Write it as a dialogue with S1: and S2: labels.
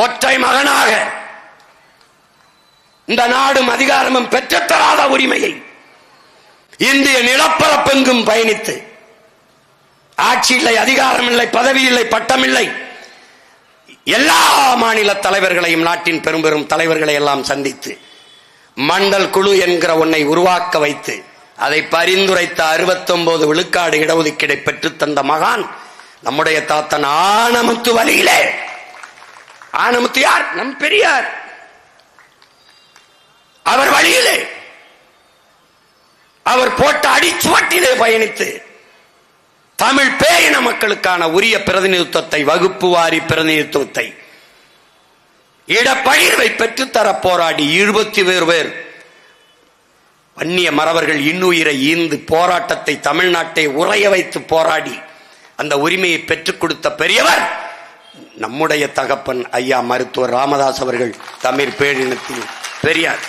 S1: ஒற்றை மகனாக இந்த நாடும் அதிகாரமும் பெற்றுத்தராத உரிமையை இந்திய நிலப்பரப்பெங்கும் பயணித்து ஆட்சி இல்லை, அதிகாரம் இல்லை, பதவி இல்லை, பட்டம் இல்லை, எல்லா மாநில தலைவர்களையும் நாட்டின் பெரும் பெரும் தலைவர்களை எல்லாம் சந்தித்து மண்டல் குழு என்கிற ஒன்றை உருவாக்க வைத்து அதை பரிந்துரைத்த 69 விழுக்காடு இடஒதுக்கீடை பெற்றுத் தந்த மகான் நம்முடைய தாத்தன் ஆனமுத்து வழியிலே. ஆனமுத்து யார்? நம் பெரியார். அவர் வழியிலே, அவர் போட்ட அடிச்சுவட்டிலே பயணித்து தமிழ் பேயின மக்களுக்கான உரிய பிரதிநிதித்துவத்தை, வகுப்பு வாரி பிரதிநிதித்துவத்தை, இடப்பகிர்வை பெற்றுத்தர போராடி 21 பேர் வன்னிய மறவர்கள் இன்னுயிரை ஈந்து போராட்டத்தை தமிழ்நாட்டை உறைய வைத்து போராடி அந்த உரிமையை பெற்றுக் கொடுத்த பெரியவர் நம்முடைய தகப்பன் ஐயா மருத்துவர் ராமதாஸ் அவர்கள். தமிழ் பேரினத்தில் பெரியார்.